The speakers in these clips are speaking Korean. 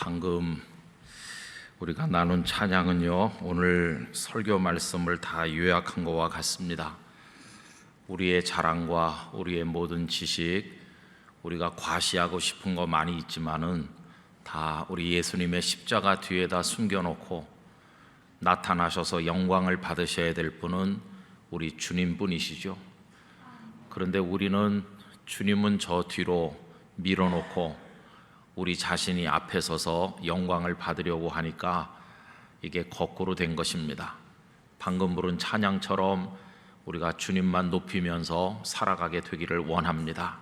방금 우리가 나눈 찬양은요, 오늘 설교 말씀을 다 요약한 것과 같습니다. 우리의 자랑과 우리의 모든 지식, 우리가 과시하고 싶은 거 많이 있지만은 다 우리 예수님의 십자가 뒤에다 숨겨놓고 나타나셔서 영광을 받으셔야 될 분은 우리 주님뿐이시죠. 그런데 우리는 주님은 저 뒤로 밀어놓고 우리 자신이 앞에 서서 영광을 받으려고 하니까 이게 거꾸로 된 것입니다. 방금 부른 찬양처럼 우리가 주님만 높이면서 살아가게 되기를 원합니다.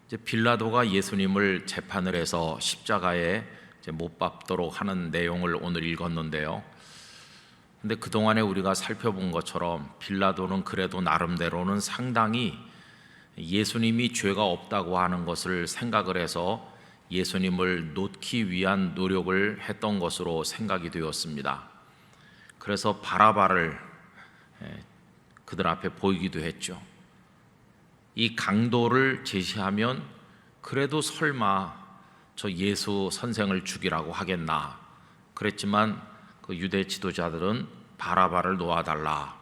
이제 빌라도가 예수님을 재판을 해서 십자가에 못 박도록 하는 내용을 오늘 읽었는데요. 근데 그동안에 우리가 살펴본 것처럼 빌라도는 그래도 나름대로는 상당히 예수님이 죄가 없다고 하는 것을 생각을 해서 예수님을 놓기 위한 노력을 했던 것으로 생각이 되었습니다. 그래서 바라바를 그들 앞에 보이기도 했죠. 이 강도를 제시하면 그래도 설마 저 예수 선생을 죽이라고 하겠나 그랬지만 그 유대 지도자들은 바라바를 놓아달라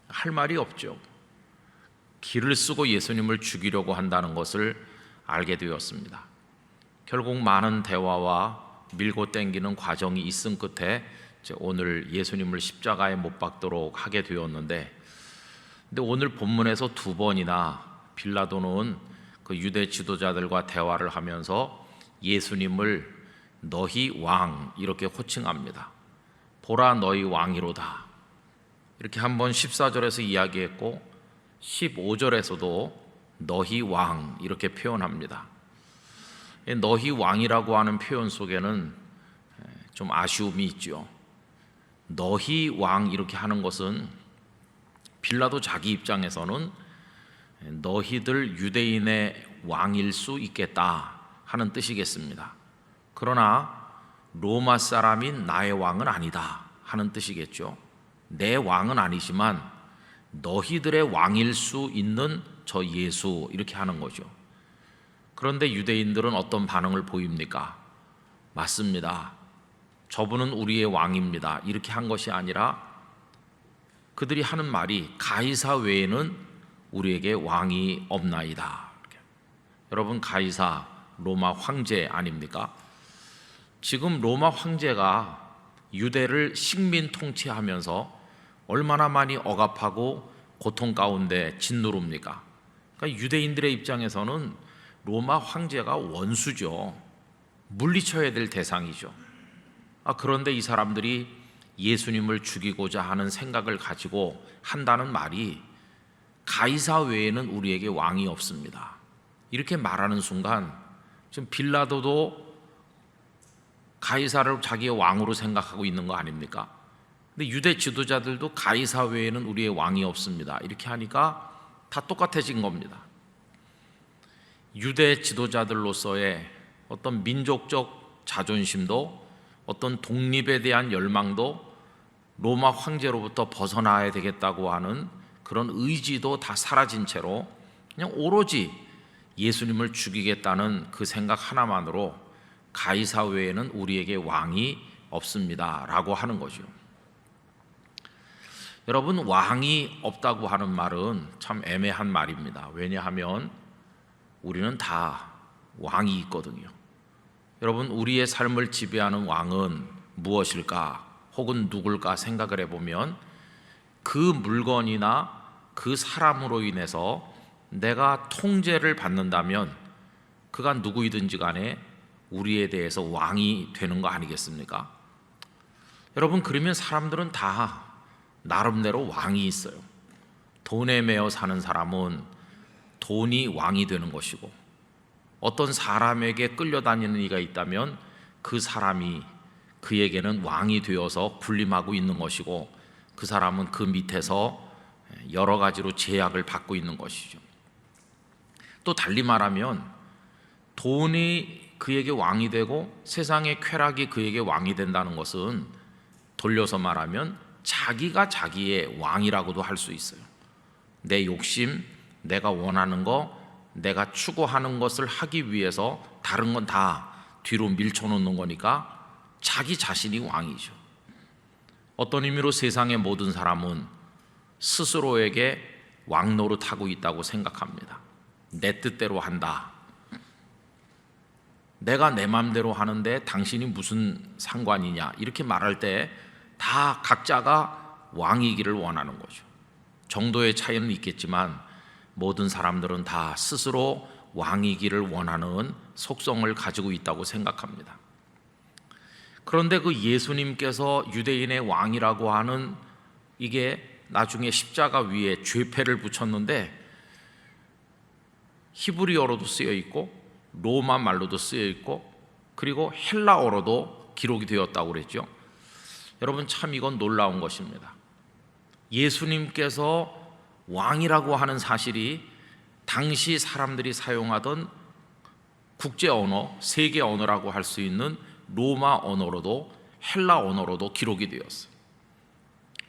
할 말이 없죠. 길을 쓰고 예수님을 죽이려고 한다는 것을 알게 되었습니다. 결국 많은 대화와 밀고 당기는 과정이 있은 끝에 오늘 예수님을 십자가에 못 박도록 하게 되었는데, 근데 오늘 본문에서 두 번이나 빌라도는 그 유대 지도자들과 대화를 하면서 예수님을 너희 왕 이렇게 호칭합니다. 보라 너희 왕이로다 이렇게 한번 14절에서 이야기했고 15절에서도 너희 왕 이렇게 표현합니다. 너희 왕이라고 하는 표현 속에는 좀 아쉬움이 있죠. 너희 왕 이렇게 하는 것은 빌라도 자기 입장에서는 너희들 유대인의 왕일 수 있겠다 하는 뜻이겠습니다. 그러나 로마 사람인 나의 왕은 아니다 하는 뜻이겠죠. 내 왕은 아니지만 너희들의 왕일 수 있는 저 예수 이렇게 하는 거죠. 그런데 유대인들은 어떤 반응을 보입니까? 맞습니다. 저분은 우리의 왕입니다. 이렇게 한 것이 아니라 그들이 하는 말이 가이사 외에는 우리에게 왕이 없나이다. 여러분, 가이사 로마 황제 아닙니까? 지금 로마 황제가 유대를 식민 통치하면서 얼마나 많이 억압하고 고통 가운데 짓누릅니까? 그러니까 유대인들의 입장에서는 로마 황제가 원수죠. 물리쳐야 될 대상이죠. 그런데 이 사람들이 예수님을 죽이고자 하는 생각을 가지고 한다는 말이 가이사 외에는 우리에게 왕이 없습니다. 이렇게 말하는 순간 지금 빌라도도 가이사를 자기의 왕으로 생각하고 있는 거 아닙니까? 근데 유대 지도자들도 가이사 외에는 우리의 왕이 없습니다. 이렇게 하니까 다 똑같아진 겁니다. 유대 지도자들로서의 어떤 민족적 자존심도 어떤 독립에 대한 열망도 로마 황제로부터 벗어나야 되겠다고 하는 그런 의지도 다 사라진 채로 그냥 오로지 예수님을 죽이겠다는 그 생각 하나만으로 가이사 외에는 우리에게 왕이 없습니다 라고 하는 거죠. 여러분, 왕이 없다고 하는 말은 참 애매한 말입니다. 왜냐하면 우리는 다 왕이 있거든요. 여러분, 우리의 삶을 지배하는 왕은 무엇일까? 혹은 누굴까 생각을 해보면 그 물건이나 그 사람으로 인해서 내가 통제를 받는다면 그가 누구이든지 간에 우리에 대해서 왕이 되는 거 아니겠습니까? 여러분, 그러면 사람들은 다 나름대로 왕이 있어요. 돈에 매여 사는 사람은 돈이 왕이 되는 것이고, 어떤 사람에게 끌려다니는 이가 있다면 그 사람이 그에게는 왕이 되어서 군림하고 있는 것이고, 그 사람은 그 밑에서 여러 가지로 제약을 받고 있는 것이죠. 또 달리 말하면 돈이 그에게 왕이 되고 세상의 쾌락이 그에게 왕이 된다는 것은 돌려서 말하면 자기가 자기의 왕이라고도 할 수 있어요. 내 욕심, 내가 원하는 거, 내가 추구하는 것을 하기 위해서 다른 건 다 뒤로 밀쳐놓는 거니까 자기 자신이 왕이죠. 어떤 의미로 세상의 모든 사람은 스스로에게 왕 노릇하고 있다고 생각합니다. 내 뜻대로 한다. 내가 내 맘대로 하는데 당신이 무슨 상관이냐, 이렇게 말할 때 다 각자가 왕이기를 원하는 거죠. 정도의 차이는 있겠지만 모든 사람들은 다 스스로 왕이기를 원하는 속성을 가지고 있다고 생각합니다. 그런데 그 예수님께서 유대인의 왕이라고 하는 이게 나중에 십자가 위에 죄패를 붙였는데 히브리어로도 쓰여 있고 로마 말로도 쓰여 있고 그리고 헬라어로도 기록이 되었다고 그랬죠. 여러분, 참 이건 놀라운 것입니다. 예수님께서 왕이라고 하는 사실이 당시 사람들이 사용하던 국제 언어, 세계 언어라고 할 수 있는 로마 언어로도 헬라 언어로도 기록이 되었어요.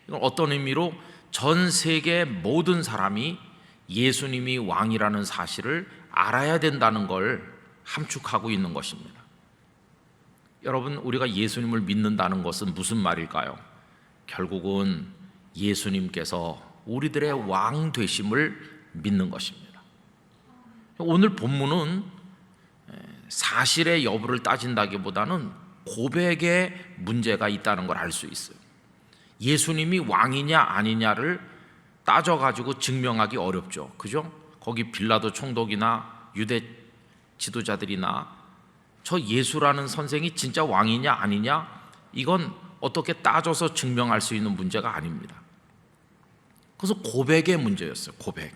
이건 어떤 의미로 전 세계 모든 사람이 예수님이 왕이라는 사실을 알아야 된다는 걸 함축하고 있는 것입니다. 여러분, 우리가 예수님을 믿는다는 것은 무슨 말일까요? 결국은 예수님께서 우리들의 왕 되심을 믿는 것입니다. 오늘 본문은 사실의 여부를 따진다기보다는 고백에 문제가 있다는 걸 알 수 있어요. 예수님이 왕이냐 아니냐를 따져가지고 증명하기 어렵죠. 그죠? 거기 빌라도 총독이나 유대 지도자들이나 저 예수라는 선생이 진짜 왕이냐 아니냐, 이건 어떻게 따져서 증명할 수 있는 문제가 아닙니다. 그래서 고백의 문제였어요. 고백.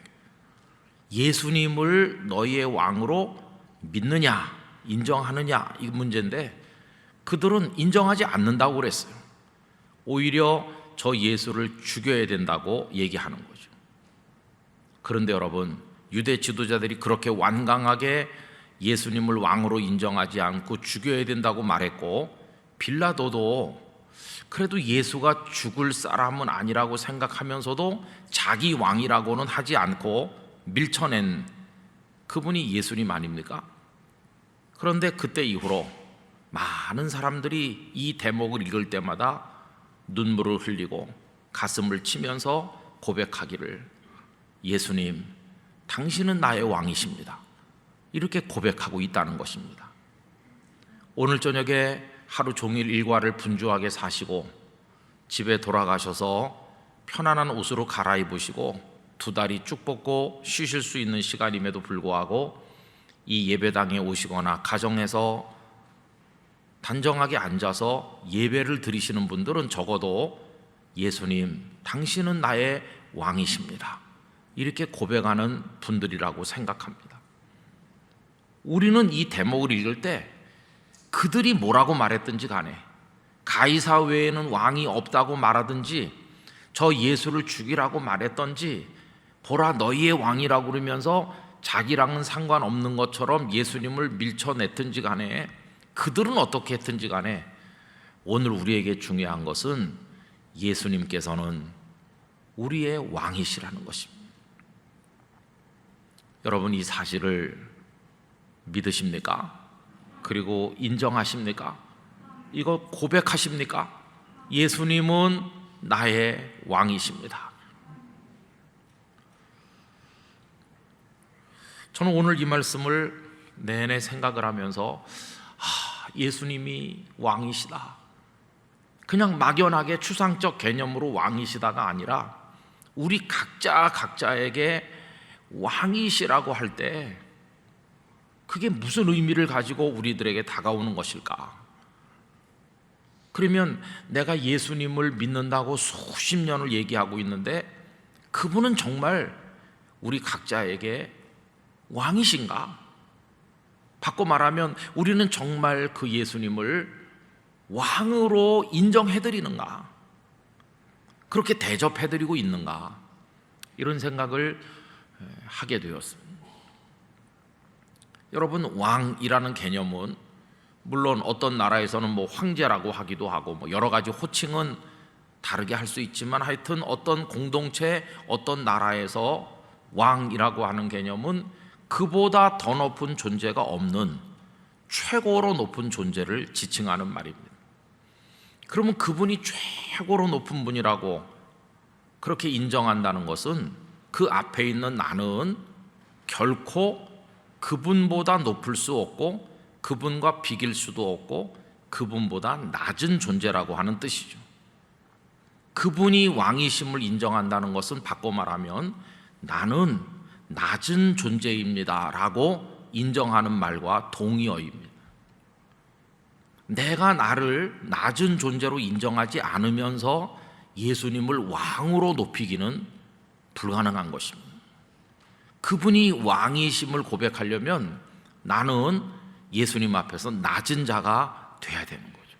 예수님을 너희의 왕으로 믿느냐 인정하느냐, 이 문제인데 그들은 인정하지 않는다고 그랬어요. 오히려 저 예수를 죽여야 된다고 얘기하는 거죠. 그런데 여러분, 유대 지도자들이 그렇게 완강하게 예수님을 왕으로 인정하지 않고 죽여야 된다고 말했고, 빌라도도 그래도 예수가 죽을 사람은 아니라고 생각하면서도 자기 왕이라고는 하지 않고 밀쳐낸 그분이 예수님 아닙니까? 그런데 그때 이후로 많은 사람들이 이 대목을 읽을 때마다 눈물을 흘리고 가슴을 치면서 고백하기를, 예수님, 당신은 나의 왕이십니다. 이렇게 고백하고 있다는 것입니다. 오늘 저녁에 하루 종일 일과를 분주하게 사시고 집에 돌아가셔서 편안한 옷으로 갈아입으시고 두 다리 쭉 뻗고 쉬실 수 있는 시간임에도 불구하고 이 예배당에 오시거나 가정에서 단정하게 앉아서 예배를 드리시는 분들은 적어도 예수님, 당신은 나의 왕이십니다. 이렇게 고백하는 분들이라고 생각합니다. 우리는 이 대목을 읽을 때 그들이 뭐라고 말했든지 간에, 가이사 외에는 왕이 없다고 말하든지 저 예수를 죽이라고 말했던지, 보라 너희의 왕이라고 그러면서 자기랑은 상관없는 것처럼 예수님을 밀쳐냈든지 간에, 그들은 어떻게 했든지 간에 오늘 우리에게 중요한 것은 예수님께서는 우리의 왕이시라는 것입니다. 여러분, 이 사실을 믿으십니까? 그리고 인정하십니까? 이거 고백하십니까? 예수님은 나의 왕이십니다. 저는 오늘 이 말씀을 내내 생각을 하면서 예수님이 왕이시다, 그냥 막연하게 추상적 개념으로 왕이시다가 아니라 우리 각자에게 왕이시라고 할 때 그게 무슨 의미를 가지고 우리들에게 다가오는 것일까? 그러면 내가 예수님을 믿는다고 수십 년을 얘기하고 있는데 그분은 정말 우리 각자에게 왕이신가? 바꿔 말하면 우리는 정말 그 예수님을 왕으로 인정해드리는가? 그렇게 대접해드리고 있는가? 이런 생각을 하게 되었습니다. 여러분, 왕이라는 개념은 물론 어떤 나라에서는 뭐 황제라고 하기도 하고 뭐 여러 가지 호칭은 다르게 할 수 있지만, 하여튼 어떤 공동체, 어떤 나라에서 왕이라고 하는 개념은 그보다 더 높은 존재가 없는 최고로 높은 존재를 지칭하는 말입니다. 그러면 그분이 최고로 높은 분이라고 그렇게 인정한다는 것은 그 앞에 있는 나는 결코 그분보다 높을 수 없고 그분과 비길 수도 없고 그분보다 낮은 존재라고 하는 뜻이죠. 그분이 왕이심을 인정한다는 것은 바꿔 말하면 나는 낮은 존재입니다 라고 인정하는 말과 동의어입니다. 내가 나를 낮은 존재로 인정하지 않으면서 예수님을 왕으로 높이기는 불가능한 것입니다. 그분이 왕이심을 고백하려면 나는 예수님 앞에서 낮은 자가 돼야 되는 거죠.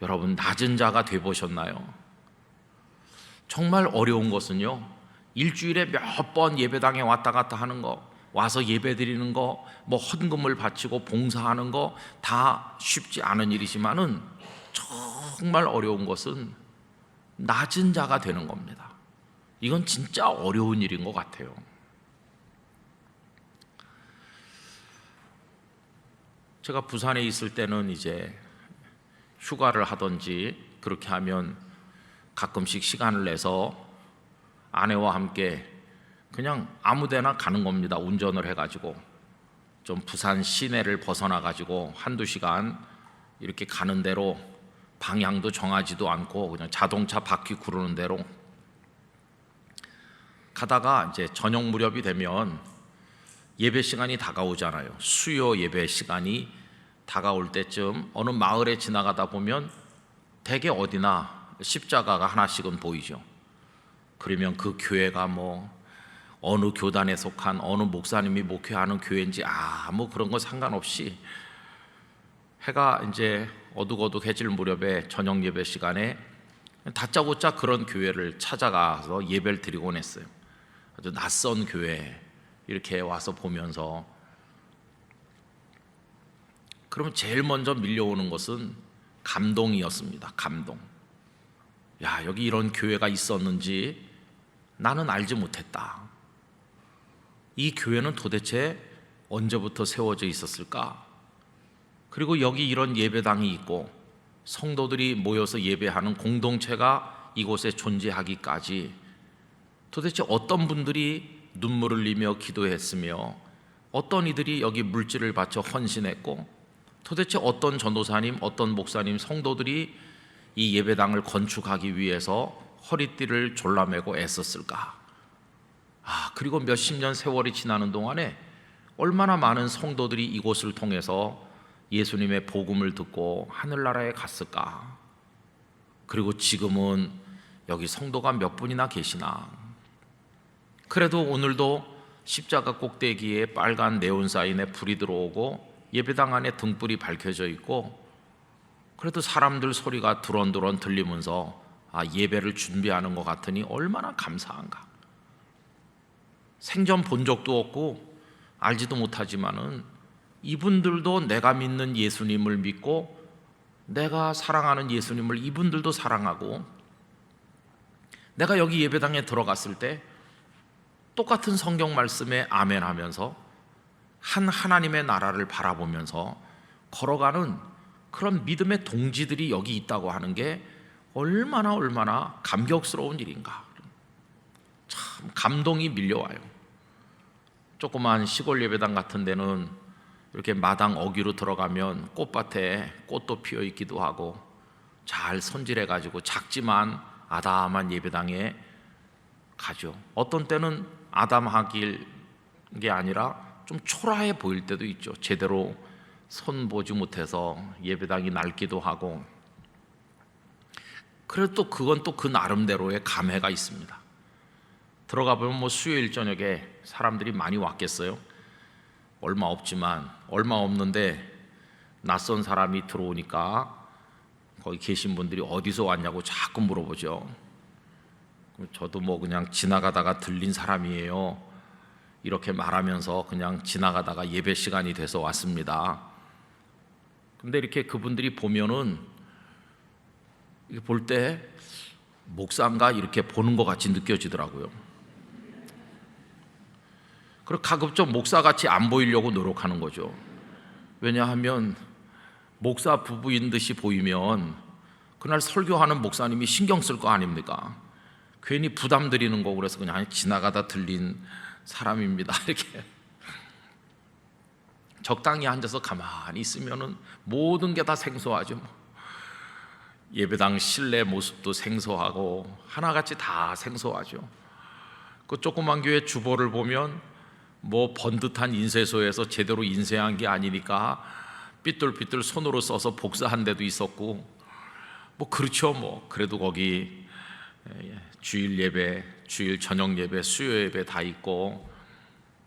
여러분, 낮은 자가 돼 보셨나요? 정말 어려운 것은요, 일주일에 몇 번 예배당에 왔다 갔다 하는 거, 와서 예배 드리는 거, 뭐 헌금을 바치고 봉사하는 거 다 쉽지 않은 일이지만은 정말 어려운 것은 낮은 자가 되는 겁니다. 이건 진짜 어려운 일인 것 같아요. 제가 부산에 있을 때는 이제 휴가를 하든지 그렇게 하면 가끔씩 시간을 내서 아내와 함께 그냥 아무 데나 가는 겁니다. 운전을 해가지고 좀 부산 시내를 벗어나가지고 한두 시간 이렇게 가는 대로 방향도 정하지도 않고 그냥 자동차 바퀴 구르는 대로 가다가 이제 저녁 무렵이 되면 예배 시간이 다가오잖아요. 수요 예배 시간이 다가올 때쯤 어느 마을에 지나가다 보면 대개 어디나 십자가가 하나씩은 보이죠. 그러면 그 교회가 뭐 어느 교단에 속한 어느 목사님이 목회하는 교회인지 아무 그런 거 상관없이 해가 이제 어둑어둑해질 무렵에 저녁 예배 시간에 다짜고짜 그런 교회를 찾아가서 예배를 드리곤 했어요. 아주 낯선 교회 이렇게 와서 보면서 그러면 제일 먼저 밀려오는 것은 감동이었습니다. 감동. 야, 여기 이런 교회가 있었는지 나는 알지 못했다. 이 교회는 도대체 언제부터 세워져 있었을까? 그리고 여기 이런 예배당이 있고 성도들이 모여서 예배하는 공동체가 이곳에 존재하기까지 도대체 어떤 분들이 눈물을 흘리며 기도했으며 어떤 이들이 여기 물질을 바쳐 헌신했고 도대체 어떤 전도사님, 어떤 목사님, 성도들이 이 예배당을 건축하기 위해서 허리띠를 졸라매고 애썼을까? 그리고 몇십 년 세월이 지나는 동안에 얼마나 많은 성도들이 이곳을 통해서 예수님의 복음을 듣고 하늘나라에 갔을까? 그리고 지금은 여기 성도가 몇 분이나 계시나? 그래도 오늘도 십자가 꼭대기에 빨간 네온 사인에 불이 들어오고 예배당 안에 등불이 밝혀져 있고 그래도 사람들 소리가 두런두런 들리면서 예배를 준비하는 것 같으니 얼마나 감사한가. 생전 본 적도 없고 알지도 못하지만은 이분들도 내가 믿는 예수님을 믿고 내가 사랑하는 예수님을 이분들도 사랑하고 내가 여기 예배당에 들어갔을 때 똑같은 성경 말씀에 아멘 하면서 한 하나님의 나라를 바라보면서 걸어가는 그런 믿음의 동지들이 여기 있다고 하는 게 얼마나 감격스러운 일인가. 참 감동이 밀려와요. 조그만 시골 예배당 같은 데는 이렇게 마당 어귀로 들어가면 꽃밭에 꽃도 피어 있기도 하고 잘 손질해 가지고 작지만 아담한 예배당에 가죠. 어떤 때는 아담하길 게 아니라 좀 초라해 보일 때도 있죠. 제대로 손 보지 못해서 예배당이 낡기도 하고. 그래도 또 그건 또 그 나름대로의 감회가 있습니다. 들어가 보면 뭐 수요일 저녁에 사람들이 많이 왔겠어요? 얼마 없는데 낯선 사람이 들어오니까 거기 계신 분들이 어디서 왔냐고 자꾸 물어보죠. 저도 뭐 그냥 지나가다가 들린 사람이에요. 이렇게 말하면서 그냥 지나가다가 예배 시간이 돼서 왔습니다. 근데 이렇게 그분들이 보면은 볼 때 목사인가 이렇게 보는 것 같이 느껴지더라고요. 그리고 가급적 목사같이 안 보이려고 노력하는 거죠. 왜냐하면 목사 부부인 듯이 보이면 그날 설교하는 목사님이 신경 쓸 거 아닙니까? 괜히 부담 드리는 거고 그래서 그냥 지나가다 들린 사람입니다 이렇게 적당히 앉아서 가만히 있으면은 모든 게 다 생소하죠. 예배당 실내 모습도 생소하고 하나같이 다 생소하죠. 그 조그만 교회 주보를 보면 뭐 번듯한 인쇄소에서 제대로 인쇄한 게 아니니까 삐뚤삐뚤 손으로 써서 복사한 데도 있었고 뭐 그렇죠. 뭐 그래도 거기 주일 예배, 주일 저녁 예배, 수요 예배 다 있고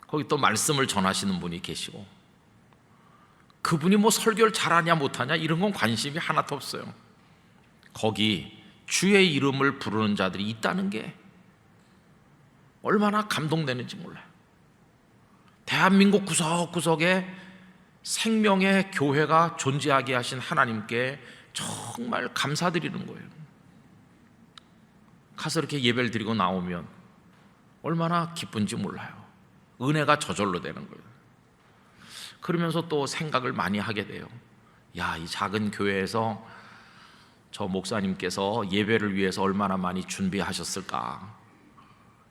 거기 또 말씀을 전하시는 분이 계시고 그분이 뭐 설교를 잘하냐 못하냐 이런 건 관심이 하나도 없어요. 거기 주의 이름을 부르는 자들이 있다는 게 얼마나 감동되는지 몰라요. 대한민국 구석구석에 생명의 교회가 존재하게 하신 하나님께 정말 감사드리는 거예요. 가서 이렇게 예배를 드리고 나오면 얼마나 기쁜지 몰라요. 은혜가 저절로 되는 거예요. 그러면서 또 생각을 많이 하게 돼요. 야, 이 작은 교회에서 저 목사님께서 예배를 위해서 얼마나 많이 준비하셨을까.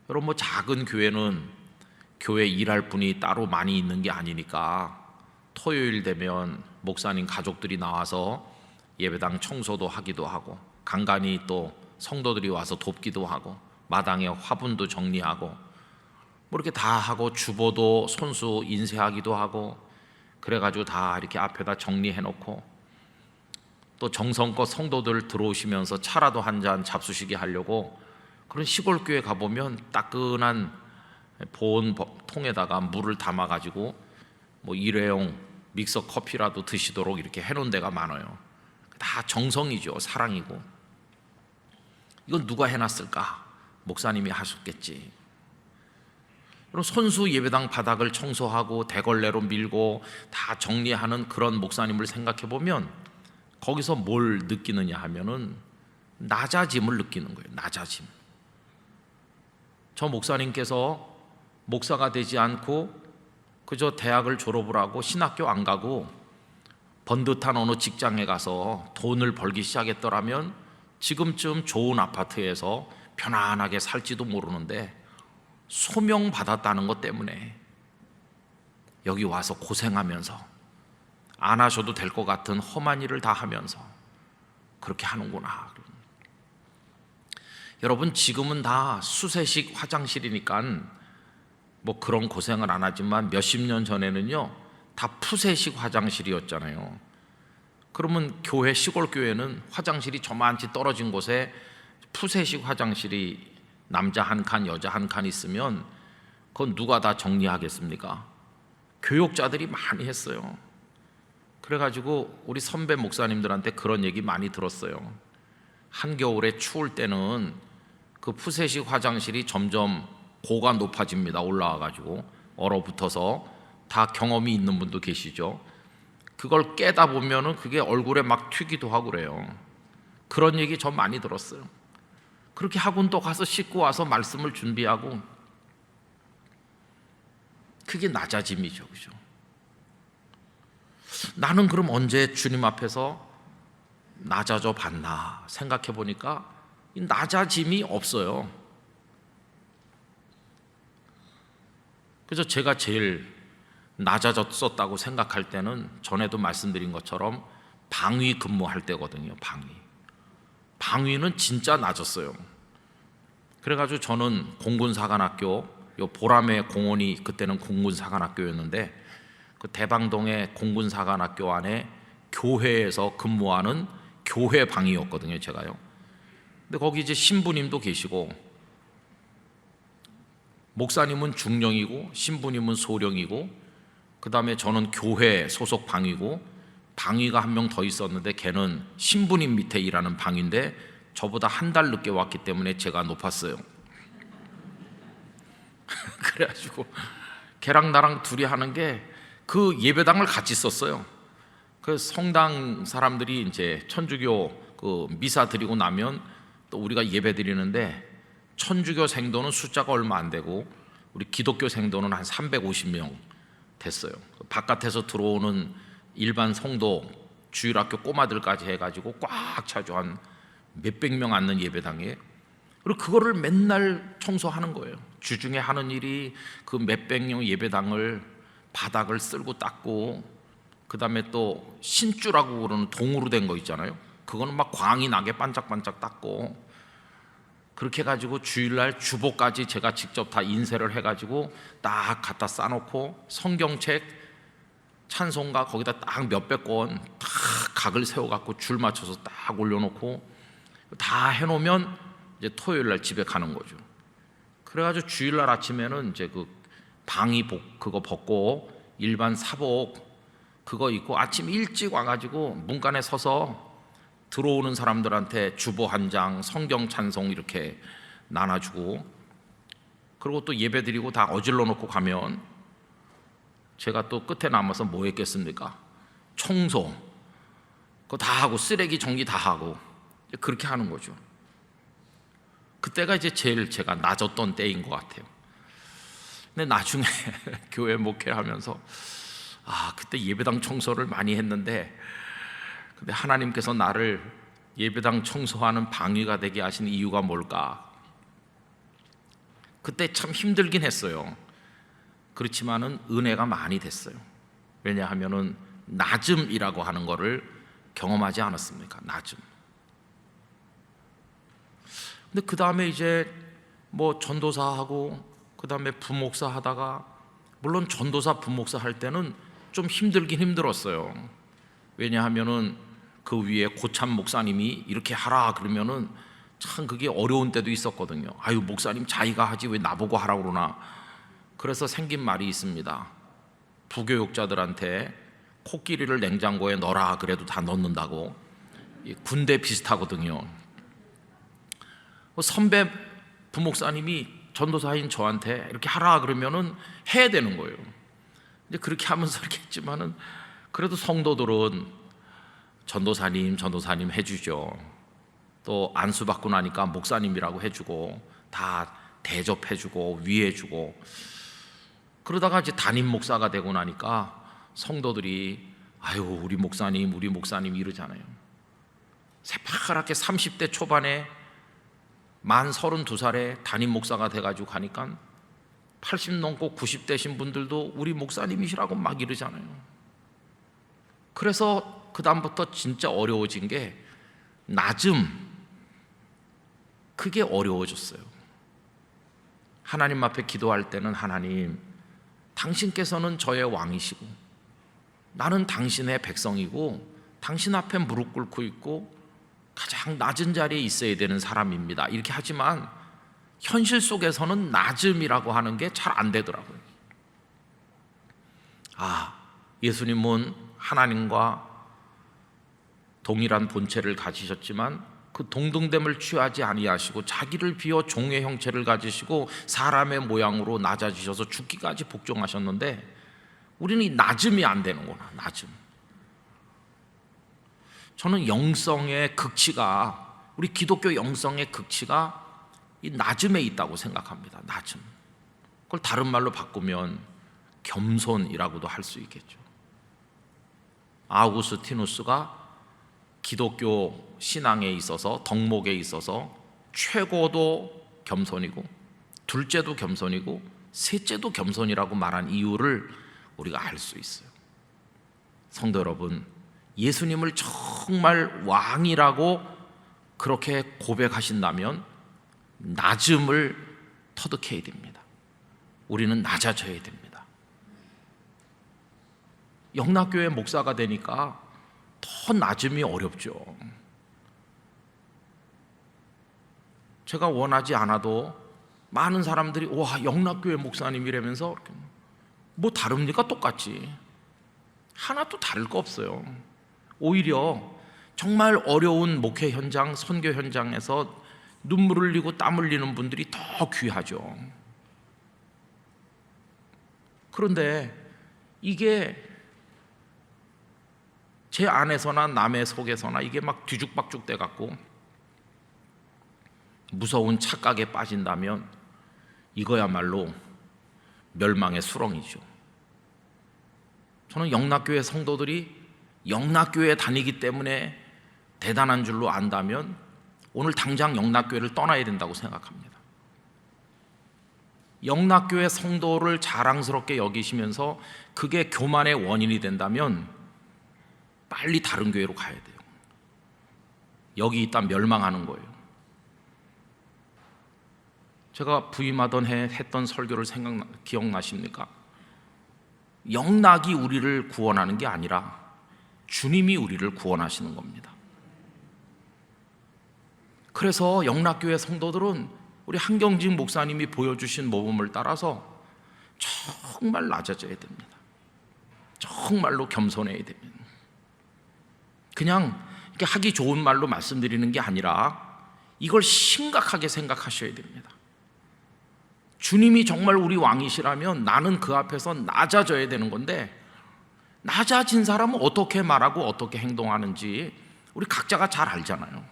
여러분 뭐 작은 교회는 교회 일할 분이 따로 많이 있는 게 아니니까 토요일 되면 목사님 가족들이 나와서 예배당 청소도 하기도 하고 간간히 또 성도들이 와서 돕기도 하고 마당에 화분도 정리하고 뭐 이렇게 다 하고 주보도 손수 인쇄하기도 하고 그래가지고 다 이렇게 앞에다 정리해 놓고 또 정성껏 성도들 들어오시면서 차라도 한 잔 잡수시게 하려고 그런 시골 교회 가보면 따끈한 보온 통에다가 물을 담아가지고 뭐 일회용 믹서 커피라도 드시도록 이렇게 해놓은 데가 많아요. 다 정성이죠. 사랑이고. 이건 누가 해놨을까? 목사님이 하셨겠지. 그럼 손수 예배당 바닥을 청소하고 대걸레로 밀고 다 정리하는 그런 목사님을 생각해 보면 거기서 뭘 느끼느냐 하면은 낮아짐을 느끼는 거예요. 낮아짐. 저 목사님께서 목사가 되지 않고 그저 대학을 졸업을 하고 신학교 안 가고 번듯한 어느 직장에 가서 돈을 벌기 시작했더라면 지금쯤 좋은 아파트에서 편안하게 살지도 모르는데 소명받았다는 것 때문에 여기 와서 고생하면서 안 하셔도 될 것 같은 험한 일을 다 하면서 그렇게 하는구나. 여러분 지금은 다 수세식 화장실이니까 뭐 그런 고생을 안 하지만 몇십 년 전에는요 다 푸세식 화장실이었잖아요. 그러면 교회 시골 교회는 화장실이 저만치 떨어진 곳에 푸세식 화장실이 남자 한 칸, 여자 한 칸 있으면 그건 누가 다 정리하겠습니까? 교육자들이 많이 했어요. 그래가지고 우리 선배 목사님들한테 그런 얘기 많이 들었어요. 한겨울에 추울 때는 그 푸세식 화장실이 점점 고가 높아집니다. 올라와가지고 얼어붙어서 다 경험이 있는 분도 계시죠. 그걸 깨다 보면은 그게 얼굴에 막 튀기도 하고 그래요. 그런 얘기 저 많이 들었어요. 그렇게 학원 또 가서 씻고 와서 말씀을 준비하고 그게 낮아짐이죠. 그죠? 나는 그럼 언제 주님 앞에서 낮아져 봤나 생각해 보니까 이 낮아짐이 없어요. 그래서 제가 제일 낮아졌었다고 생각할 때는 전에도 말씀드린 것처럼 방위 근무할 때거든요. 방위는 진짜 낮았어요. 그래가지고 저는 공군사관학교 요 보람의 공원이 그때는 공군사관학교였는데 그 대방동의 공군사관학교 안에 교회에서 근무하는 교회 방위였거든요. 제가요. 근데 거기 이제 신부님도 계시고 목사님은 중령이고 신부님은 소령이고 그 다음에 저는 교회 소속 방위고 방위가 한 명 더 있었는데 걔는 신부님 밑에 일하는 방위인데 저보다 한 달 늦게 왔기 때문에 제가 높았어요. 그래가지고 걔랑 나랑 둘이 하는 게 그 예배당을 같이 썼어요. 그 성당 사람들이 이제 천주교 그 미사 드리고 나면 또 우리가 예배 드리는데 천주교 생도는 숫자가 얼마 안 되고 우리 기독교 생도는 한 350명 됐어요. 바깥에서 들어오는 일반 성도, 주일학교 꼬마들까지 해가지고 꽉 차죠. 한 몇백 명 앉는 예배당에. 그리고 그거를 맨날 청소하는 거예요. 주중에 하는 일이 그 몇백 명 예배당을 바닥을 쓸고 닦고, 그 다음에 또 신주라고 그러는 동으로 된 거 있잖아요. 그거는 막 광이 나게 반짝반짝 닦고, 그렇게 해가지고 주일날 주보까지 제가 직접 다 인쇄를 해가지고 딱 갖다 싸놓고, 성경책 찬송가 거기다 딱 몇백 권 딱 각을 세워갖고 줄 맞춰서 딱 올려놓고 다 해놓으면 이제 토요일날 집에 가는 거죠. 그래가지고 주일날 아침에는 이제 그 방위복 그거 벗고 일반 사복 그거 입고 아침 일찍 와가지고 문간에 서서 들어오는 사람들한테 주보 한 장, 성경 찬송 이렇게 나눠주고, 그리고 또 예배 드리고 다 어질러 놓고 가면 제가 또 끝에 남아서 뭐 했겠습니까? 청소 그거 다 하고 쓰레기 정리 다 하고 그렇게 하는 거죠. 그때가 이제 제일 제가 낮았던 때인 것 같아요. 근데 나중에 교회 목회하면서 그때 예배당 청소를 많이 했는데, 근데 하나님께서 나를 예배당 청소하는 방위가 되게 하신 이유가 뭘까? 그때 참 힘들긴 했어요. 그렇지만은 은혜가 많이 됐어요. 왜냐하면은 낮음이라고 하는 거를 경험하지 않았습니까? 낮음. 근데 그 다음에 이제 뭐 전도사하고 그 다음에 부목사 하다가, 물론 전도사 부목사 할 때는 좀 힘들긴 힘들었어요. 왜냐하면은 그 위에 고참 목사님이 이렇게 하라 그러면은 참 그게 어려운 때도 있었거든요. 아유, 목사님 자기가 하지 왜 나보고 하라고 그러나. 그래서 생긴 말이 있습니다. 부교육자들한테 코끼리를 냉장고에 넣어라 그래도 다 넣는다고. 군대 비슷하거든요. 선배 부목사님이 전도사인 저한테 이렇게 하라 그러면은 해야 되는 거예요. 이제 그렇게 하면서 이렇게 했지만은 그래도 성도들은 전도사님 해주죠. 또 안수받고 나니까 목사님이라고 해주고 다 대접해주고 위해주고, 그러다가 이제 담임 목사가 되고 나니까 성도들이 아유 우리 목사님 이러잖아요. 새파랗게 30대 초반에 만 32살에 담임 목사가 돼가지고 가니까 80 넘고 90대신 분들도 우리 목사님이시라고 막 이러잖아요. 그래서 그 다음부터 진짜 어려워진 게 낮음, 그게 어려워졌어요. 하나님 앞에 기도할 때는 하나님, 당신께서는 저의 왕이시고 나는 당신의 백성이고 당신 앞에 무릎 꿇고 있고 가장 낮은 자리에 있어야 되는 사람입니다. 이렇게 하지만 현실 속에서는 낮음이라고 하는 게 잘 안 되더라고요. 예수님은 하나님과 동일한 본체를 가지셨지만 그 동등됨을 취하지 아니하시고 자기를 비워 종의 형체를 가지시고 사람의 모양으로 낮아지셔서 죽기까지 복종하셨는데, 우리는 이 낮음이 안 되는구나. 낮음. 저는 영성의 극치가, 우리 기독교 영성의 극치가 이 낮음에 있다고 생각합니다. 낮음. 그걸 다른 말로 바꾸면 겸손이라고도 할 수 있겠죠. 아우구스티누스가 기독교 신앙에 있어서, 덕목에 있어서 최고도 겸손이고 둘째도 겸손이고 셋째도 겸손이라고 말한 이유를 우리가 알 수 있어요. 성도 여러분, 예수님을 정말 왕이라고 그렇게 고백하신다면 낮음을 터득해야 됩니다. 우리는 낮아져야 됩니다. 영락교회 목사가 되니까 더 낮음이 어렵죠. 제가 원하지 않아도 많은 사람들이 와, 영락교회 목사님이라면서 뭐 다릅니까? 똑같지. 하나도 다를 거 없어요. 오히려 정말 어려운 목회 현장, 선교 현장에서 눈물을 흘리고 땀 흘리는 분들이 더 귀하죠. 그런데 이게 제 안에서나 남의 속에서나 이게 막 뒤죽박죽 돼 갖고 무서운 착각에 빠진다면 이거야말로 멸망의 수렁이죠. 저는 영락교회 성도들이 영락교회 다니기 때문에 대단한 줄로 안다면 오늘 당장 영락교회를 떠나야 된다고 생각합니다. 영락교회 성도를 자랑스럽게 여기시면서 그게 교만의 원인이 된다면 빨리 다른 교회로 가야 돼요. 여기 있다 멸망하는 거예요. 제가 부임하던 해 했던 설교를 기억나십니까? 영락이 우리를 구원하는 게 아니라 주님이 우리를 구원하시는 겁니다. 그래서 영락교회 성도들은 우리 한경직 목사님이 보여주신 모범을 따라서 정말 낮아져야 됩니다. 정말로 겸손해야 됩니다. 그냥 이렇게 하기 좋은 말로 말씀드리는 게 아니라 이걸 심각하게 생각하셔야 됩니다. 주님이 정말 우리 왕이시라면 나는 그 앞에서 낮아져야 되는 건데, 낮아진 사람은 어떻게 말하고 어떻게 행동하는지 우리 각자가 잘 알잖아요.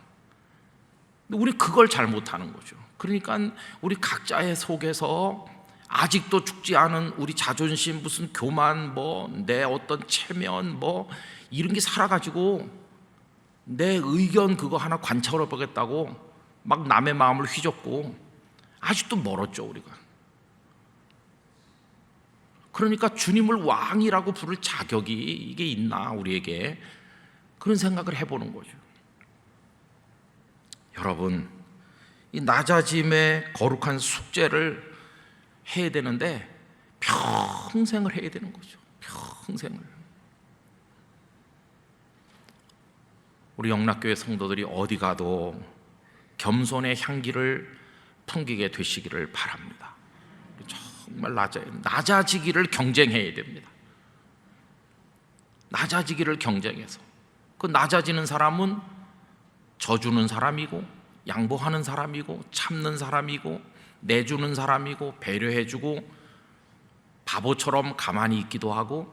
근데 우리 그걸 잘 못하는 거죠. 그러니까 우리 각자의 속에서 아직도 죽지 않은 우리 자존심, 무슨 교만, 내 어떤 체면, 이런 게 살아가지고 내 의견 그거 하나 관철해 보겠다고 막 남의 마음을 휘젓고 아직도 멀었죠, 우리가. 그러니까 주님을 왕이라고 부를 자격이 이게 있나, 우리에게. 그런 생각을 해보는 거죠. 여러분, 이 낮아짐의 거룩한 숙제를 해야 되는데 평생을 해야 되는 거죠. 평생을. 우리 영락교회 성도들이 어디 가도 겸손의 향기를 풍기게 되시기를 바랍니다. 정말 낮아지기를 경쟁해야 됩니다. 낮아지기를 경쟁해서. 그 낮아지는 사람은 져주는 사람이고, 양보하는 사람이고, 참는 사람이고, 내주는 사람이고, 배려해주고, 바보처럼 가만히 있기도 하고.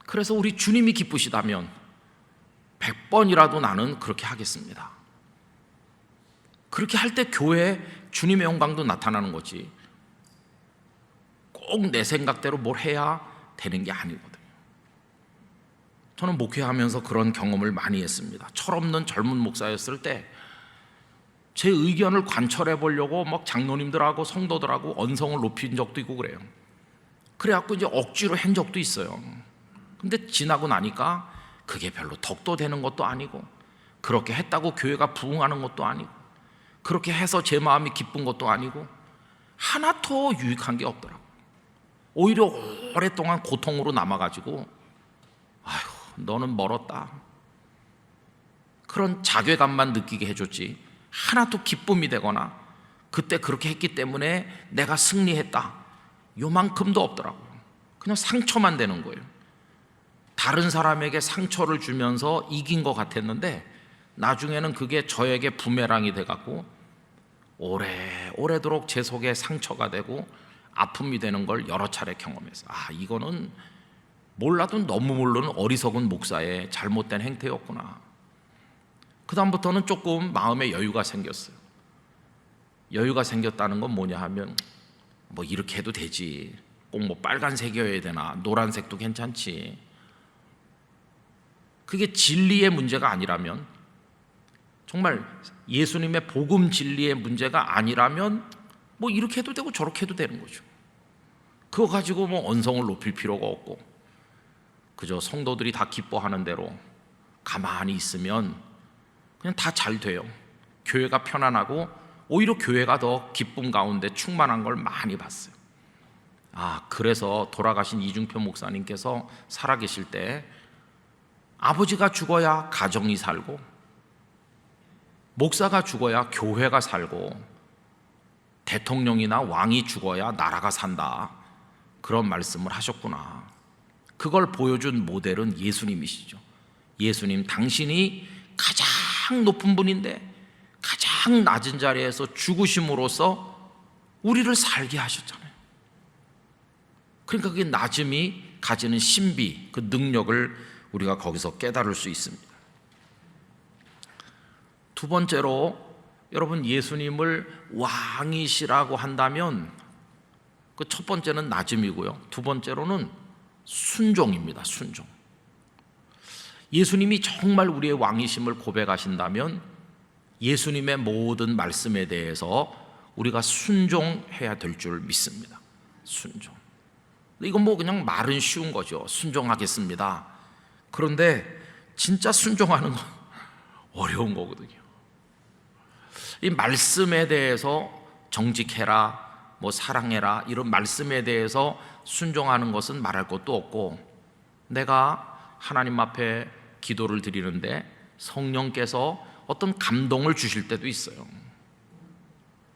그래서 우리 주님이 기쁘시다면 100번이라도 나는 그렇게 하겠습니다. 그렇게 할 때 교회에 주님의 영광도 나타나는 거지, 꼭 내 생각대로 뭘 해야 되는 게 아니거든요. 저는 목회하면서 그런 경험을 많이 했습니다. 철없는 젊은 목사였을 때 제 의견을 관철해 보려고 막 장로님들하고 성도들하고 언성을 높인 적도 있고 그래요. 그래갖고 이제 억지로 한 적도 있어요. 근데 지나고 나니까 그게 별로 덕도 되는 것도 아니고, 그렇게 했다고 교회가 부흥하는 것도 아니고, 그렇게 해서 제 마음이 기쁜 것도 아니고, 하나도 유익한 게 없더라고요. 오히려 오랫동안 고통으로 남아가지고, 아휴, 너는 멀었다, 그런 자괴감만 느끼게 해줬지 하나도 기쁨이 되거나 그때 그렇게 했기 때문에 내가 승리했다, 요만큼도 없더라고요. 그냥 상처만 되는 거예요. 다른 사람에게 상처를 주면서 이긴 것 같았는데 나중에는 그게 저에게 부메랑이 돼갖고 오래도록 제 속에 상처가 되고 아픔이 되는 걸 여러 차례 경험했어요. 이거는 몰라도 너무 모르는 어리석은 목사의 잘못된 행태였구나. 그 다음부터는 조금 마음에 여유가 생겼어요. 여유가 생겼다는 건 뭐냐 하면, 이렇게 해도 되지, 꼭 빨간색이어야 되나, 노란색도 괜찮지. 그게 진리의 문제가 아니라면, 정말 예수님의 복음 진리의 문제가 아니라면 이렇게 해도 되고 저렇게 해도 되는 거죠. 그거 가지고 언성을 높일 필요가 없고, 그저 성도들이 다 기뻐하는 대로 가만히 있으면 그냥 다 잘 돼요. 교회가 편안하고 오히려 교회가 더 기쁨 가운데 충만한 걸 많이 봤어요. 그래서 돌아가신 이중표 목사님께서 살아계실 때 아버지가 죽어야 가정이 살고, 목사가 죽어야 교회가 살고, 대통령이나 왕이 죽어야 나라가 산다, 그런 말씀을 하셨구나. 그걸 보여준 모델은 예수님이시죠. 예수님, 당신이 가장 높은 분인데 가장 낮은 자리에서 죽으심으로써 우리를 살게 하셨잖아요. 그러니까 그게 낮음이 가지는 신비, 그 능력을 우리가 거기서 깨달을 수 있습니다. 두 번째로, 여러분, 예수님을 왕이시라고 한다면 그 첫 번째는 낮음이고요, 두 번째로는 순종입니다. 순종. 예수님이 정말 우리의 왕이심을 고백하신다면 예수님의 모든 말씀에 대해서 우리가 순종해야 될 줄 믿습니다. 순종. 이건 뭐 그냥 말은 쉬운 거죠. 순종하겠습니다. 그런데 진짜 순종하는 건 어려운 거거든요. 이 말씀에 대해서 정직해라, 뭐 사랑해라, 이런 말씀에 대해서 순종하는 것은 말할 것도 없고, 내가 하나님 앞에 기도를 드리는데 성령께서 어떤 감동을 주실 때도 있어요.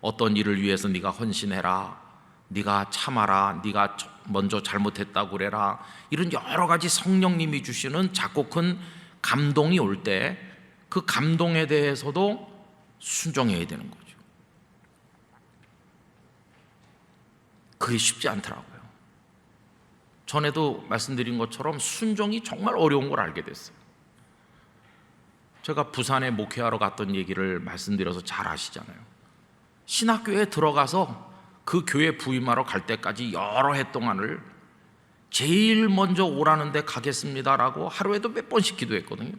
어떤 일을 위해서 네가 헌신해라, 네가 참아라, 네가 먼저 잘못했다고 그래라, 이런 여러 가지 성령님이 주시는 작고 큰 감동이 올 때 그 감동에 대해서도 순종해야 되는 거죠. 그게 쉽지 않더라고요. 전에도 말씀드린 것처럼 순종이 정말 어려운 걸 알게 됐어요. 제가 부산에 목회하러 갔던 얘기를 말씀드려서 잘 아시잖아요. 신학교에 들어가서 그 교회 부임하러 갈 때까지 여러 해 동안을 제일 먼저 오라는 데 가겠습니다라고 하루에도 몇 번씩 기도했거든요.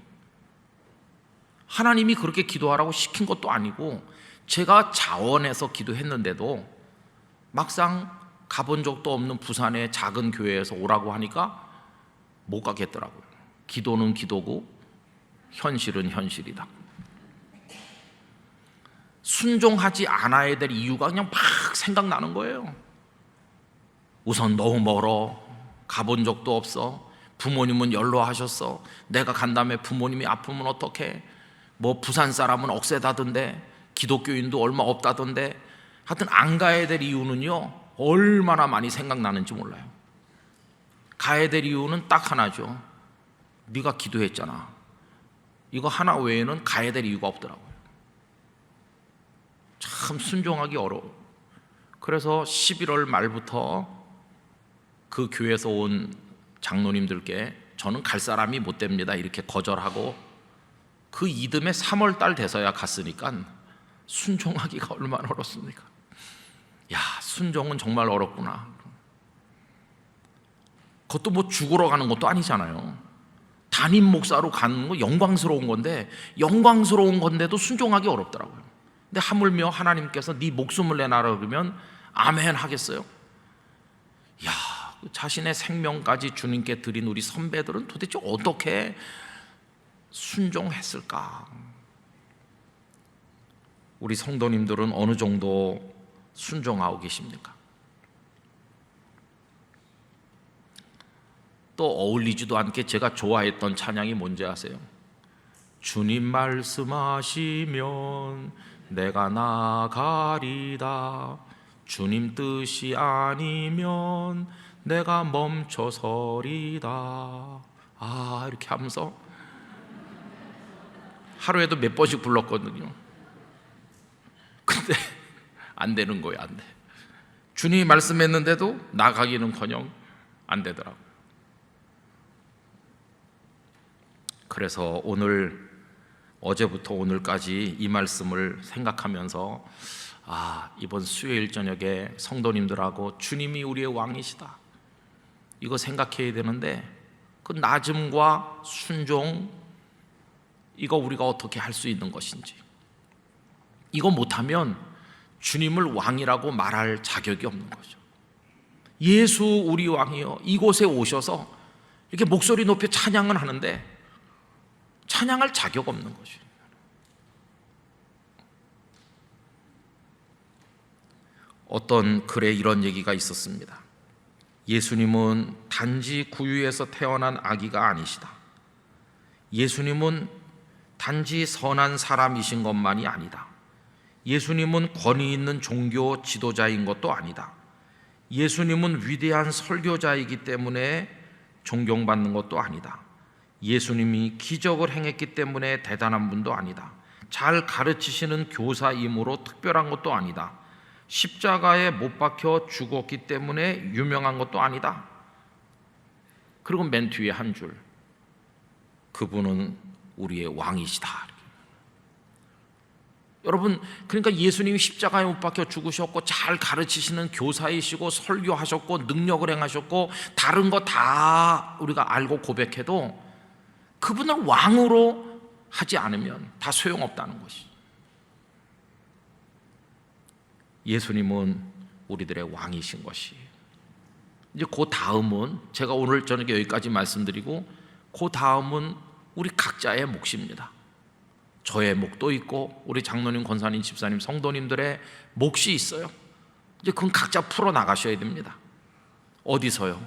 하나님이 그렇게 기도하라고 시킨 것도 아니고 제가 자원해서 기도했는데도 막상 가본 적도 없는 부산의 작은 교회에서 오라고 하니까 못 가겠더라고요. 기도는 기도고 현실은 현실이다. 순종하지 않아야 될 이유가 그냥 막 생각나는 거예요. 우선 너무 멀어, 가본 적도 없어, 부모님은 연로하셨어, 내가 간 다음에 부모님이 아프면 어떡해, 뭐 부산 사람은 억세다던데, 기독교인도 얼마 없다던데. 하여튼 안 가야 될 이유는요, 얼마나 많이 생각나는지 몰라요. 가야 될 이유는 딱 하나죠. 네가 기도했잖아. 이거 하나 외에는 가야 될 이유가 없더라고요. 참 순종하기 어려워. 그래서 11월 말부터 그 교회에서 온 장로님들께 저는 갈 사람이 못 됩니다 이렇게 거절하고, 그 이듬해 3월 달 돼서야 갔으니까 순종하기가 얼마나 어렵습니까? 야, 순종은 정말 어렵구나. 그것도 뭐 죽으러 가는 것도 아니잖아요. 담임 목사로 가는 거 영광스러운 건데, 영광스러운 건데도 순종하기 어렵더라고요. 근데 하물며 하나님께서 네 목숨을 내놔라 그러면 아멘 하겠어요? 야, 자신의 생명까지 주님께 드린 우리 선배들은 도대체 어떻게 순종했을까? 우리 성도님들은 어느 정도 순종하고 계십니까? 또 어울리지도 않게 제가 좋아했던 찬양이 뭔지 아세요? 주님 말씀하시면 내가 나가리다, 주님 뜻이 아니면 내가 멈춰서리다. 이렇게 하면서 하루에도 몇 번씩 불렀거든요. 근데 안 되는 거예요. 안 돼. 주님이 말씀했는데도 나가기는커녕 안 되더라고요. 그래서 오늘, 어제부터 오늘까지 이 말씀을 생각하면서 이번 수요일 저녁에 성도님들하고 주님이 우리의 왕이시다, 이거 생각해야 되는데, 그 낮음과 순종, 이거 우리가 어떻게 할 수 있는 것인지, 이거 못하면 주님을 왕이라고 말할 자격이 없는 거죠. 예수 우리 왕이여, 이곳에 오셔서 이렇게 목소리 높여 찬양을 하는데 찬양할 자격 없는 거죠. 어떤 글에 이런 얘기가 있었습니다. 예수님은 단지 구유에서 태어난 아기가 아니시다. 예수님은 단지 선한 사람이신 것만이 아니다. 예수님은 권위 있는 종교 지도자인 것도 아니다. 예수님은 위대한 설교자이기 때문에 존경받는 것도 아니다. 예수님이 기적을 행했기 때문에 대단한 분도 아니다. 잘 가르치시는 교사이므로 특별한 것도 아니다. 십자가에 못 박혀 죽었기 때문에 유명한 것도 아니다. 그리고 맨 뒤에 한 줄, 그분은 우리의 왕이시다. 여러분, 그러니까 예수님이 십자가에 못 박혀 죽으셨고 잘 가르치시는 교사이시고 설교하셨고 능력을 행하셨고 다른 거 다 우리가 알고 고백해도 그분을 왕으로 하지 않으면 다 소용없다는 것이. 예수님은 우리들의 왕이신 것이. 이제 그 다음은 제가 오늘 저녁에 여기까지 말씀드리고, 그 다음은 우리 각자의 몫입니다. 저의 몫도 있고 우리 장로님, 권사님, 집사님, 성도님들의 몫이 있어요. 이제 그건 각자 풀어나가셔야 됩니다. 어디서요?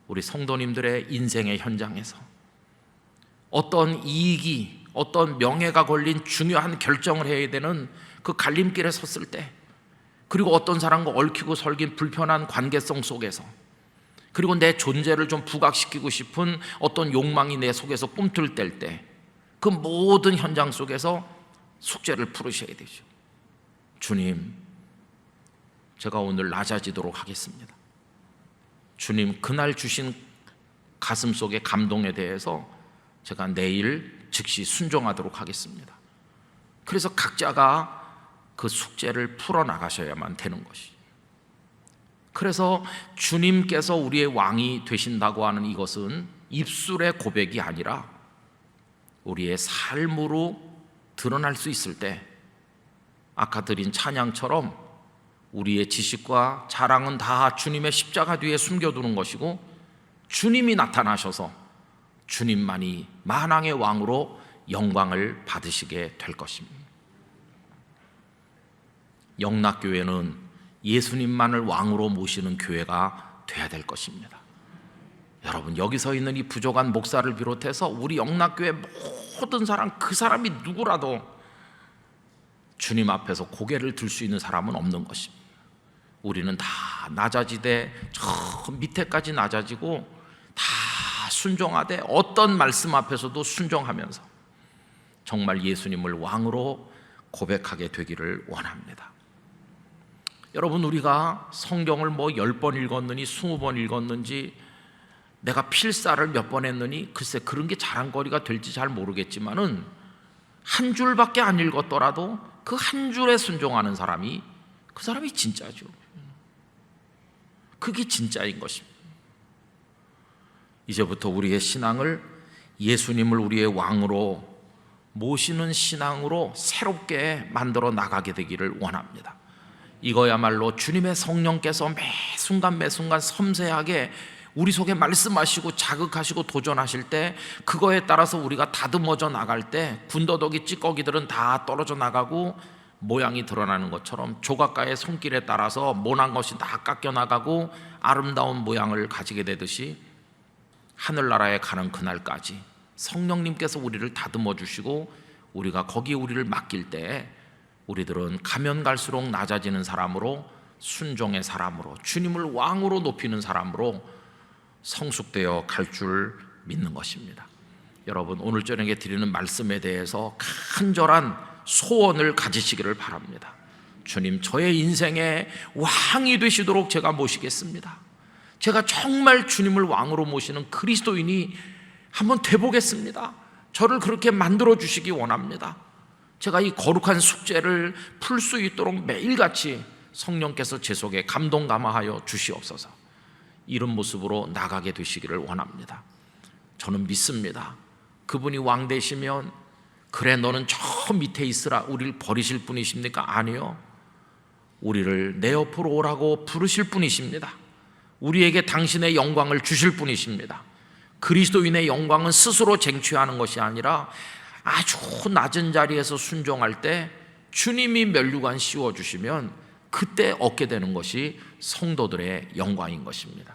우리 성도님들의 인생의 현장에서 어떤 이익이, 어떤 명예가 걸린 중요한 결정을 해야 되는 그 갈림길에 섰을 때, 그리고 어떤 사람과 얽히고 설긴 불편한 관계성 속에서, 그리고 내 존재를 좀 부각시키고 싶은 어떤 욕망이 내 속에서 꿈틀댈 때, 그 모든 현장 속에서 숙제를 풀으셔야 되죠. 주님, 제가 오늘 낮아지도록 하겠습니다. 주님, 그날 주신 가슴 속의 감동에 대해서 제가 내일 즉시 순종하도록 하겠습니다. 그래서 각자가 그 숙제를 풀어나가셔야만 되는 것이. 그래서 주님께서 우리의 왕이 되신다고 하는 이것은 입술의 고백이 아니라 우리의 삶으로 드러날 수 있을 때, 아까 드린 찬양처럼 우리의 지식과 자랑은 다 주님의 십자가 뒤에 숨겨두는 것이고, 주님이 나타나셔서 주님만이 만왕의 왕으로 영광을 받으시게 될 것입니다. 영락교회는 예수님만을 왕으로 모시는 교회가 돼야 될 것입니다. 여러분, 여기 서 있는 이 부족한 목사를 비롯해서 우리 영락교회 모든 사람, 그 사람이 누구라도 주님 앞에서 고개를 들 수 있는 사람은 없는 것입니다. 우리는 다 낮아지되 저 밑에까지 낮아지고 다 순종하되 어떤 말씀 앞에서도 순종하면서 정말 예수님을 왕으로 고백하게 되기를 원합니다. 여러분, 우리가 성경을 10번 읽었느니 20번 읽었는지, 내가 필사를 몇 번 했느니, 글쎄 그런 게 자랑거리가 될지 잘 모르겠지만은 한 줄밖에 안 읽었더라도 그 한 줄에 순종하는 사람이, 그 사람이 진짜죠. 그게 진짜인 것입니다. 이제부터 우리의 신앙을 예수님을 우리의 왕으로 모시는 신앙으로 새롭게 만들어 나가게 되기를 원합니다. 이거야말로 주님의 성령께서 매 순간 매 순간 섬세하게 우리 속에 말씀하시고 자극하시고 도전하실 때, 그거에 따라서 우리가 다듬어져 나갈 때 군더더기 찌꺼기들은 다 떨어져 나가고 모양이 드러나는 것처럼 조각가의 손길에 따라서 모난 것이 다 깎여 나가고 아름다운 모양을 가지게 되듯이, 하늘나라에 가는 그날까지 성령님께서 우리를 다듬어 주시고 우리가 거기에 우리를 맡길 때, 우리들은 가면 갈수록 낮아지는 사람으로, 순종의 사람으로, 주님을 왕으로 높이는 사람으로 성숙되어 갈 줄 믿는 것입니다. 여러분, 오늘 저녁에 드리는 말씀에 대해서 간절한 소원을 가지시기를 바랍니다. 주님, 저의 인생의 왕이 되시도록 제가 모시겠습니다. 제가 정말 주님을 왕으로 모시는 그리스도인이 한번 돼보겠습니다. 저를 그렇게 만들어 주시기 원합니다. 제가 이 거룩한 숙제를 풀 수 있도록 매일같이 성령께서 제 속에 감동 감화하여 주시옵소서. 이런 모습으로 나가게 되시기를 원합니다. 저는 믿습니다. 그분이 왕 되시면, 그래 너는 저 밑에 있으라, 우리를 버리실 분이십니까? 아니요, 우리를 내 옆으로 오라고 부르실 분이십니다. 우리에게 당신의 영광을 주실 분이십니다. 그리스도인의 영광은 스스로 쟁취하는 것이 아니라 아주 낮은 자리에서 순종할 때 주님이 면류관 씌워주시면 그때 얻게 되는 것이 성도들의 영광인 것입니다.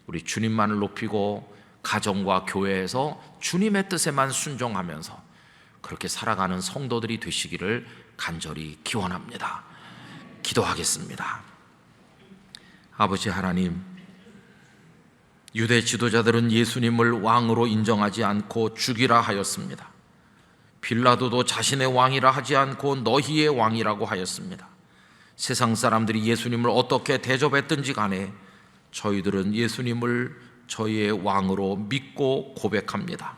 우리 주님만을 높이고 가정과 교회에서 주님의 뜻에만 순종하면서 그렇게 살아가는 성도들이 되시기를 간절히 기원합니다. 기도하겠습니다. 아버지 하나님, 유대 지도자들은 예수님을 왕으로 인정하지 않고 죽이라 하였습니다. 빌라도도 자신의 왕이라 하지 않고 너희의 왕이라고 하였습니다. 세상 사람들이 예수님을 어떻게 대접했든지 간에 저희들은 예수님을 저희의 왕으로 믿고 고백합니다.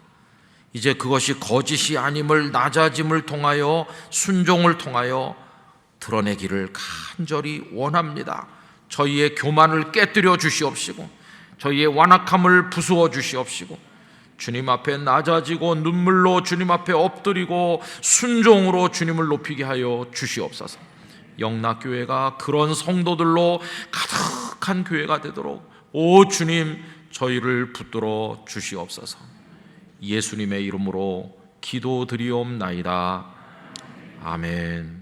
이제 그것이 거짓이 아님을 낮아짐을 통하여, 순종을 통하여 드러내기를 간절히 원합니다. 저희의 교만을 깨뜨려 주시옵시고, 저희의 완악함을 부수어 주시옵시고, 주님 앞에 낮아지고 눈물로 주님 앞에 엎드리고 순종으로 주님을 높이게 하여 주시옵소서. 영락교회가 그런 성도들로 가득한 교회가 되도록 오 주님 저희를 붙들어 주시옵소서. 예수님의 이름으로 기도드리옵나이다. 아멘.